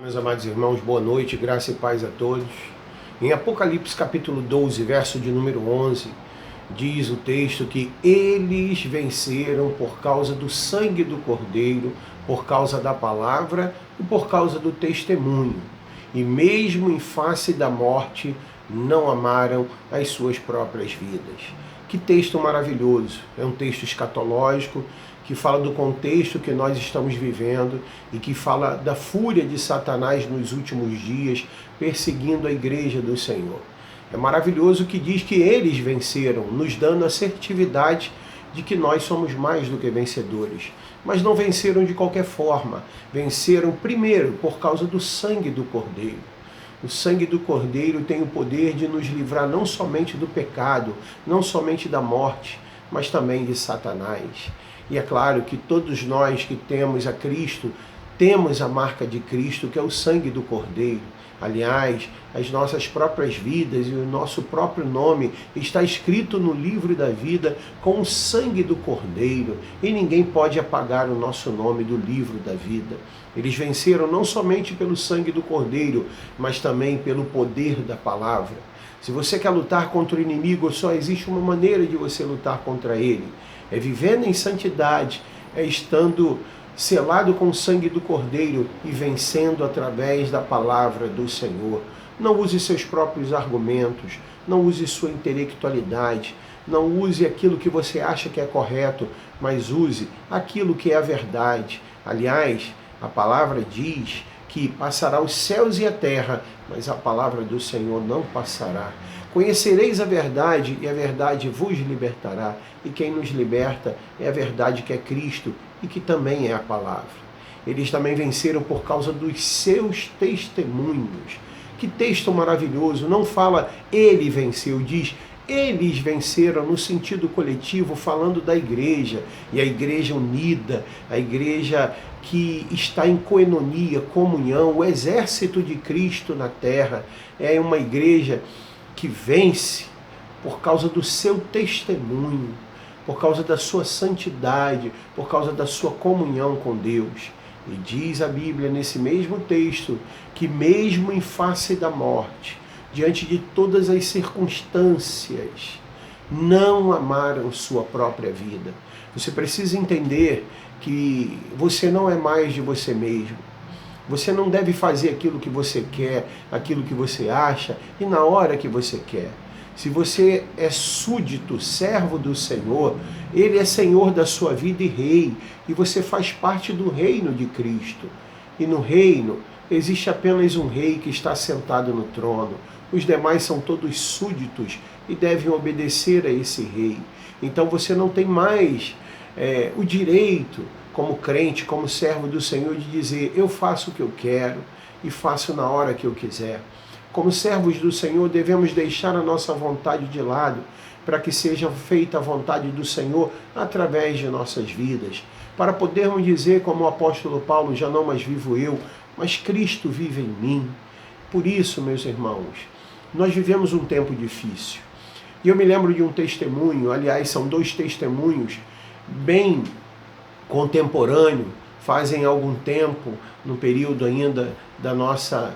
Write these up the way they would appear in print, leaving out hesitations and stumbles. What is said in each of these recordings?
Meus amados irmãos, boa noite, graça e paz a todos. Em Apocalipse capítulo 12, verso de número 11, diz o texto que eles venceram por causa do sangue do Cordeiro, por causa da palavra e por causa do testemunho. E mesmo em face da morte, não amaram as suas próprias vidas. Que texto maravilhoso! É um texto escatológico que fala do contexto que nós estamos vivendo e que fala da fúria de Satanás nos últimos dias, perseguindo a igreja do Senhor. É maravilhoso que diz que eles venceram, nos dando a assertividade de que nós somos mais do que vencedores. Mas não venceram de qualquer forma. Venceram primeiro por causa do sangue do Cordeiro. O sangue do Cordeiro tem o poder de nos livrar não somente do pecado, não somente da morte, mas também de Satanás. E é claro que todos nós que temos a Cristo, temos a marca de Cristo, que é o sangue do Cordeiro. Aliás, as nossas próprias vidas e o nosso próprio nome está escrito no livro da vida com o sangue do Cordeiro. E ninguém pode apagar o nosso nome do livro da vida. Eles venceram não somente pelo sangue do Cordeiro, mas também pelo poder da palavra. Se você quer lutar contra o inimigo, só existe uma maneira de você lutar contra ele. É vivendo em santidade, é estando selado com o sangue do Cordeiro e vencendo através da palavra do Senhor. Não use seus próprios argumentos, não use sua intelectualidade, não use aquilo que você acha que é correto, mas use aquilo que é a verdade. Aliás, a palavra diz que passará os céus e a terra, mas a palavra do Senhor não passará. Conhecereis a verdade e a verdade vos libertará. E quem nos liberta é a verdade que é Cristo e que também é a palavra. Eles também venceram por causa dos seus testemunhos. Que texto maravilhoso! Não fala ele venceu, diz eles venceram no sentido coletivo, falando da igreja. E a igreja unida, a igreja que está em coenonia, comunhão, o exército de Cristo na terra. É uma igreja que vence por causa do seu testemunho, por causa da sua santidade, por causa da sua comunhão com Deus. E diz a Bíblia nesse mesmo texto que mesmo em face da morte, diante de todas as circunstâncias, não amaram sua própria vida. Você precisa entender que você não é mais de você mesmo. Você não deve fazer aquilo que você quer, aquilo que você acha e na hora que você quer. Se você é súdito, servo do Senhor, Ele é Senhor da sua vida e Rei, e você faz parte do reino de Cristo. E no reino existe apenas um Rei que está sentado no trono. Os demais são todos súditos e devem obedecer a esse Rei. Então você não tem mais o direito, como crente, como servo do Senhor, de dizer eu faço o que eu quero e faço na hora que eu quiser. Como servos do Senhor, devemos deixar a nossa vontade de lado para que seja feita a vontade do Senhor através de nossas vidas, para podermos dizer, como o apóstolo Paulo, já não mais vivo eu, mas Cristo vive em mim. Por isso, meus irmãos, nós vivemos um tempo difícil. E eu me lembro de um testemunho, aliás, são dois testemunhos bem contemporâneo, fazem algum tempo, no período ainda da nossa,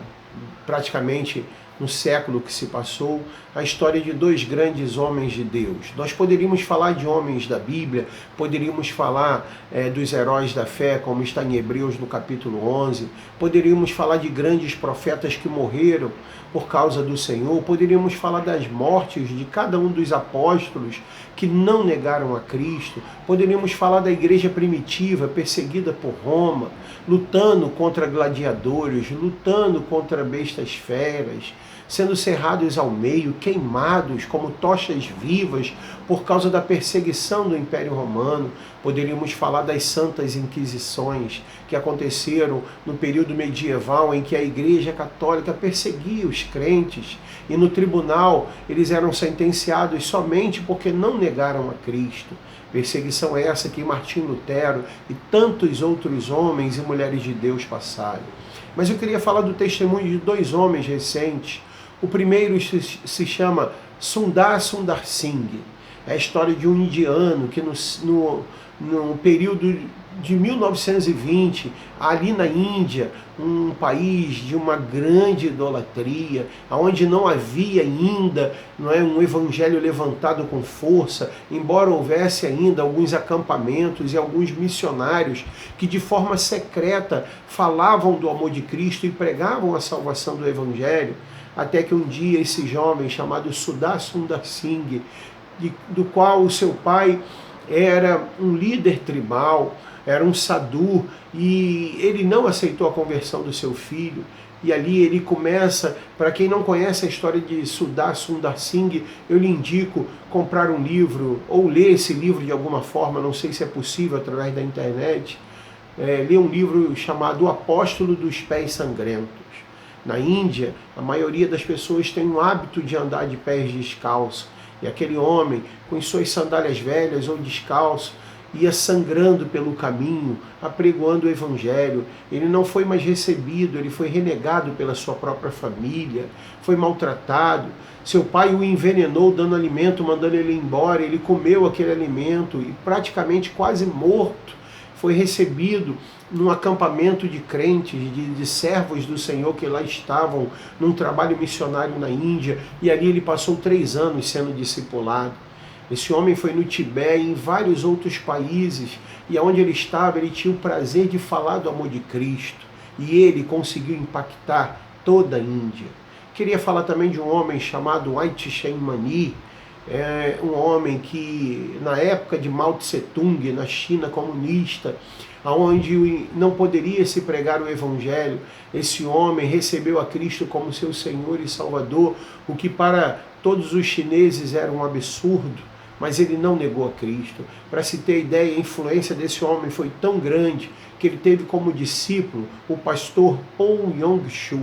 praticamente no século que se passou, a história de dois grandes homens de Deus. Nós poderíamos falar de homens da Bíblia, poderíamos falar dos heróis da fé, como está em Hebreus no capítulo 11, poderíamos falar de grandes profetas que morreram por causa do Senhor, poderíamos falar das mortes de cada um dos apóstolos que não negaram a Cristo, poderíamos falar da igreja primitiva, perseguida por Roma, lutando contra gladiadores, lutando contra bestas feras, sendo cerrados ao meio, queimados como tochas vivas por causa da perseguição do Império Romano. Poderíamos falar das santas inquisições que aconteceram no período medieval, em que a Igreja Católica perseguia os crentes e no tribunal eles eram sentenciados somente porque não negaram a Cristo. Perseguição essa que Martim Lutero e tantos outros homens e mulheres de Deus passaram. Mas eu queria falar do testemunho de dois homens recentes. O primeiro se chama Sundar Singh. É a história de um indiano que no período de 1920, ali na Índia, um país de uma grande idolatria, onde não havia ainda, não é, um evangelho levantado com força, embora houvesse ainda alguns acampamentos e alguns missionários que de forma secreta falavam do amor de Cristo e pregavam a salvação do evangelho, até que um dia esse jovem chamado Sudar Sundar Singh, do qual o seu pai era um líder tribal, era um sadhu, e ele não aceitou a conversão do seu filho. E ali ele começa, para quem não conhece a história de Sudar Sundar Singh, eu lhe indico comprar um livro, ou ler esse livro de alguma forma, não sei se é possível através da internet, ler um livro chamado O Apóstolo dos Pés Sangrentos. Na Índia, a maioria das pessoas tem o hábito de andar de pés descalços, e aquele homem, com suas sandálias velhas ou descalço, ia sangrando pelo caminho, apregoando o evangelho. Ele não foi mais recebido, ele foi renegado pela sua própria família, foi maltratado. Seu pai o envenenou dando alimento, mandando ele embora. Ele comeu aquele alimento e praticamente quase morto foi recebido num acampamento de crentes, de servos do Senhor que lá estavam num trabalho missionário na Índia, e ali ele passou 3 anos sendo discipulado. Esse homem foi no Tibete e em vários outros países, e onde ele estava, ele tinha o prazer de falar do amor de Cristo, e ele conseguiu impactar toda a Índia. Queria falar também de um homem chamado Aiti Mani, um homem que, na época de Mao Tse Tung, na China comunista, onde não poderia se pregar o Evangelho, esse homem recebeu a Cristo como seu Senhor e Salvador, o que para todos os chineses era um absurdo, mas ele não negou a Cristo. Para se ter ideia, a influência desse homem foi tão grande que ele teve como discípulo o pastor Paul Yong-Shu.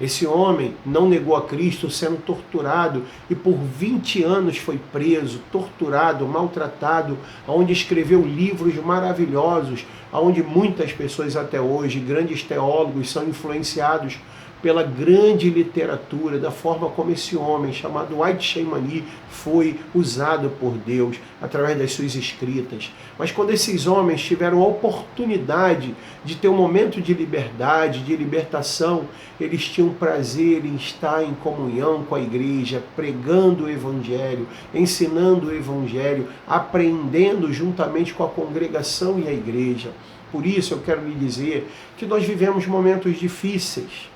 Esse homem não negou a Cristo, sendo torturado, e por 20 anos foi preso, torturado, maltratado, onde escreveu livros maravilhosos, onde muitas pessoas até hoje, grandes teólogos, são influenciados pela grande literatura, da forma como esse homem, chamado Aiti Mani, foi usado por Deus através das suas escritas. Mas quando esses homens tiveram a oportunidade de ter um momento de liberdade, de libertação, eles tinham prazer em estar em comunhão com a igreja, pregando o Evangelho, ensinando o Evangelho, aprendendo juntamente com a congregação e a igreja. Por isso eu quero lhe dizer que nós vivemos momentos difíceis.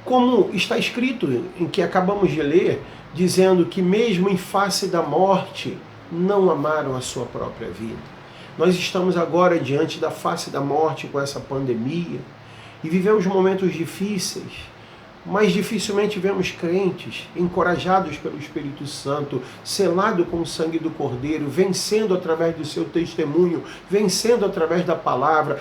Como está escrito em que acabamos de ler, dizendo que mesmo em face da morte, não amaram a sua própria vida. Nós estamos agora diante da face da morte com essa pandemia e vivemos momentos difíceis, mas dificilmente vemos crentes encorajados pelo Espírito Santo, selado com o sangue do Cordeiro, vencendo através do seu testemunho, vencendo através da palavra,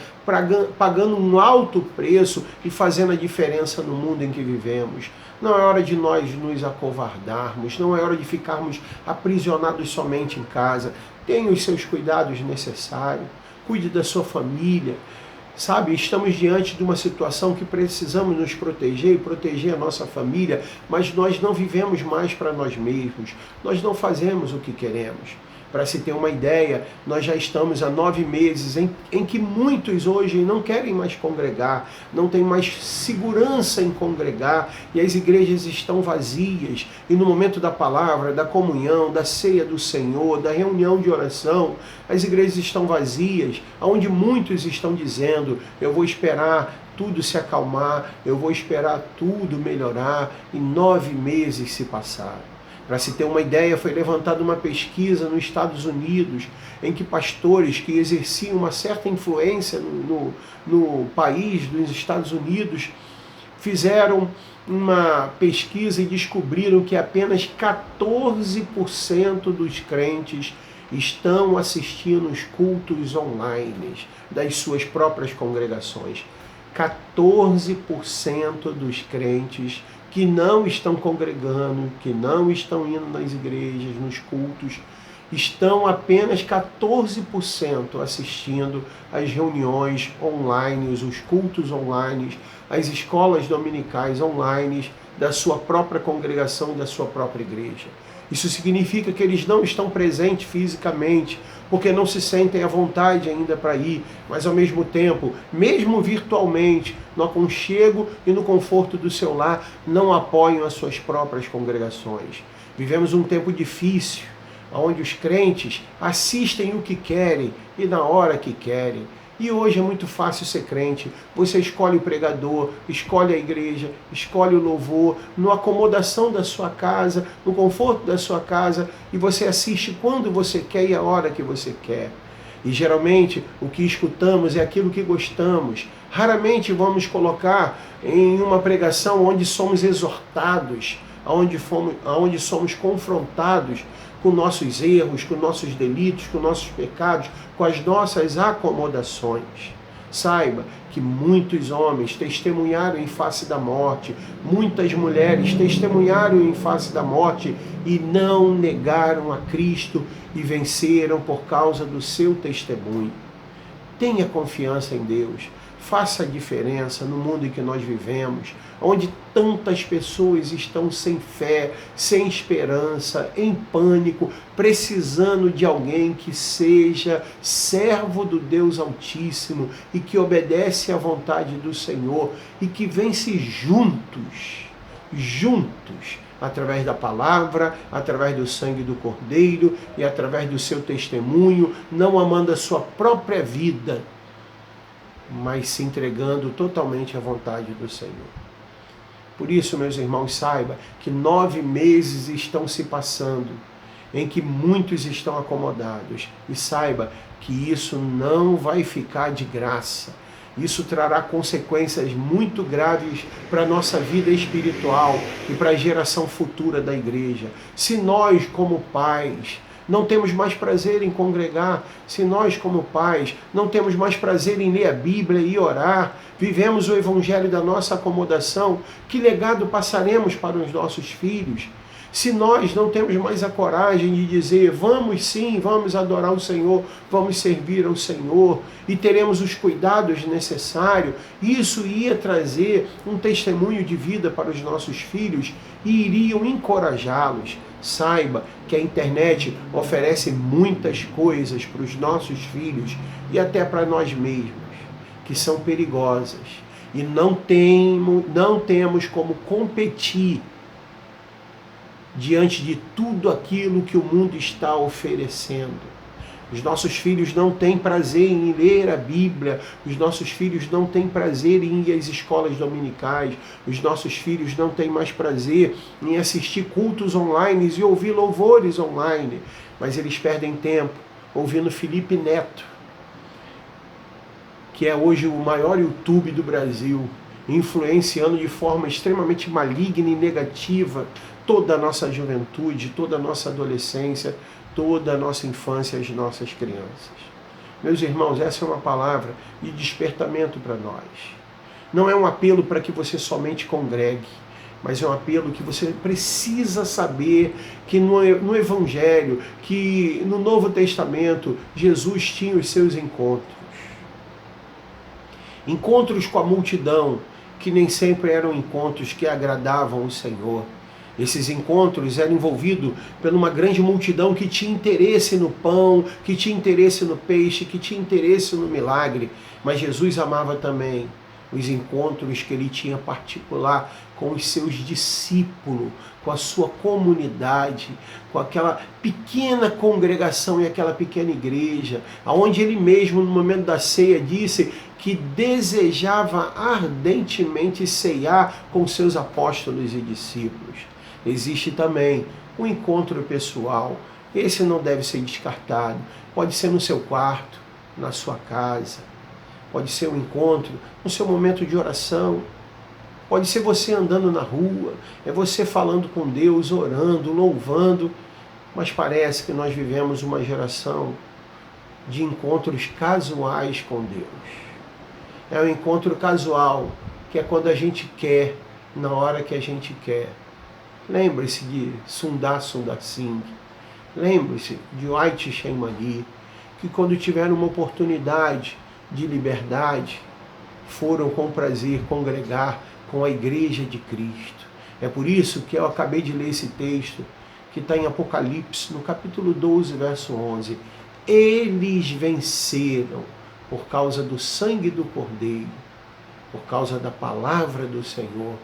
pagando um alto preço e fazendo a diferença no mundo em que vivemos. Não é hora de nós nos acovardarmos, não é hora de ficarmos aprisionados somente em casa. Tenha os seus cuidados necessários, cuide da sua família. Sabe, estamos diante de uma situação que precisamos nos proteger e proteger a nossa família, mas nós não vivemos mais para nós mesmos, nós não fazemos o que queremos. Para se ter uma ideia, nós já estamos há 9 meses em que muitos hoje não querem mais congregar, não tem mais segurança em congregar, e as igrejas estão vazias, e no momento da palavra, da comunhão, da ceia do Senhor, da reunião de oração, as igrejas estão vazias, onde muitos estão dizendo, eu vou esperar tudo se acalmar, eu vou esperar tudo melhorar, e 9 meses se passaram. Para se ter uma ideia, foi levantada uma pesquisa nos Estados Unidos, em que pastores que exerciam uma certa influência no país, dos Estados Unidos, fizeram uma pesquisa e descobriram que apenas 14% dos crentes estão assistindo os cultos online das suas próprias congregações. 14% dos crentes que não estão congregando, que não estão indo nas igrejas, nos cultos, estão apenas 14% assistindo às reuniões online, os cultos online, as escolas dominicais online da sua própria congregação, da sua própria igreja. Isso significa que eles não estão presentes fisicamente porque não se sentem à vontade ainda para ir, mas ao mesmo tempo, mesmo virtualmente, no aconchego e no conforto do seu lar, não apoiam as suas próprias congregações. Vivemos um tempo difícil, onde os crentes assistem o que querem e na hora que querem. E hoje é muito fácil ser crente. Você escolhe o pregador, escolhe a igreja, escolhe o louvor, na acomodação da sua casa, no conforto da sua casa, e você assiste quando você quer e a hora que você quer. E geralmente o que escutamos é aquilo que gostamos. Raramente vamos colocar em uma pregação onde somos exortados, onde somos confrontados com nossos erros, com nossos delitos, com nossos pecados, com as nossas acomodações. Saiba que muitos homens testemunharam em face da morte, muitas mulheres testemunharam em face da morte e não negaram a Cristo e venceram por causa do seu testemunho. Tenha confiança em Deus. Faça a diferença no mundo em que nós vivemos, onde tantas pessoas estão sem fé, sem esperança, em pânico, precisando de alguém que seja servo do Deus Altíssimo e que obedece à vontade do Senhor e que vence juntos, através da palavra, através do sangue do Cordeiro e através do seu testemunho, não amando a sua própria vida, mas se entregando totalmente à vontade do Senhor. Por isso, meus irmãos, saiba que 9 meses estão se passando, em que muitos estão acomodados. E saiba que isso não vai ficar de graça. Isso trará consequências muito graves para a nossa vida espiritual e para a geração futura da igreja. Se nós, como pais, não temos mais prazer em congregar, se nós, como pais, não temos mais prazer em ler a Bíblia e orar, vivemos o evangelho da nossa acomodação, que legado passaremos para os nossos filhos? Se nós não temos mais a coragem de dizer, vamos sim, vamos adorar o Senhor, vamos servir ao Senhor, e teremos os cuidados necessários, isso ia trazer um testemunho de vida para os nossos filhos e iriam encorajá-los. Saiba que a internet oferece muitas coisas para os nossos filhos e até para nós mesmos, que são perigosas. E não temos como competir diante de tudo aquilo que o mundo está oferecendo. Os nossos filhos não têm prazer em ler a Bíblia, os nossos filhos não têm prazer em ir às escolas dominicais, os nossos filhos não têm mais prazer em assistir cultos online e ouvir louvores online, mas eles perdem tempo ouvindo Felipe Neto, que é hoje o maior YouTube do Brasil, influenciando de forma extremamente maligna e negativa toda a nossa juventude, toda a nossa adolescência, toda a nossa infância e as nossas crianças. Meus irmãos, essa é uma palavra de despertamento para nós. Não é um apelo para que você somente congregue, mas é um apelo que você precisa saber que no Evangelho, que no Novo Testamento, Jesus tinha os seus encontros. Encontros com a multidão, que nem sempre eram encontros que agradavam o Senhor. Esses encontros eram envolvidos por uma grande multidão que tinha interesse no pão, que tinha interesse no peixe, que tinha interesse no milagre. Mas Jesus amava também os encontros que ele tinha particular com os seus discípulos, com a sua comunidade, com aquela pequena congregação e aquela pequena igreja, onde ele mesmo, no momento da ceia, disse que desejava ardentemente ceiar com seus apóstolos e discípulos. Existe também um encontro pessoal. Esse não deve ser descartado. Pode ser no seu quarto, na sua casa. Pode ser um encontro no seu momento de oração. Pode ser você andando na rua. É você falando com Deus, orando, louvando. Mas parece que nós vivemos uma geração de encontros casuais com Deus. É um encontro casual, que é quando a gente quer, na hora que a gente quer. Lembre-se de Sundar Singh. Lembre-se de White Shemani, que quando tiveram uma oportunidade de liberdade, foram com prazer congregar com a Igreja de Cristo. É por isso que eu acabei de ler esse texto, que está em Apocalipse, no capítulo 12, verso 11. eles venceram por causa do sangue do Cordeiro, por causa da palavra do Senhor,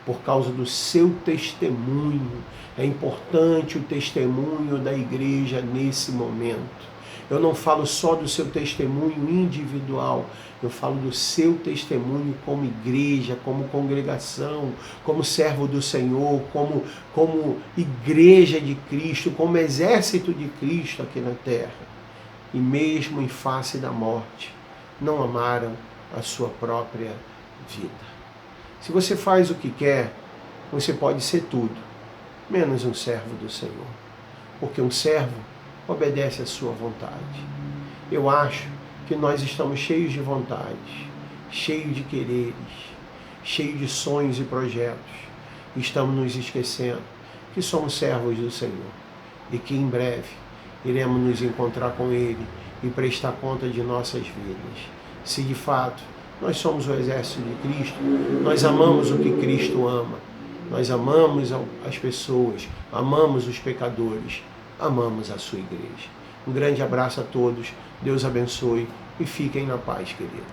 por causa do seu testemunho. É importante o testemunho da igreja nesse momento. Eu não falo só do seu testemunho individual, eu falo do seu testemunho como igreja, como congregação, como servo do Senhor, como igreja de Cristo, como exército de Cristo aqui na terra. E mesmo em face da morte, não amaram a sua própria vida. Se você faz o que quer, você pode ser tudo, menos um servo do Senhor. Porque um servo obedece à sua vontade. Eu acho que nós estamos cheios de vontade, cheios de quereres, cheios de sonhos e projetos. E estamos nos esquecendo que somos servos do Senhor e que em breve iremos nos encontrar com Ele e prestar conta de nossas vidas. Se de fato nós somos o exército de Cristo, nós amamos o que Cristo ama, nós amamos as pessoas, amamos os pecadores, amamos a sua igreja. Um grande abraço a todos, Deus abençoe e fiquem na paz, queridos.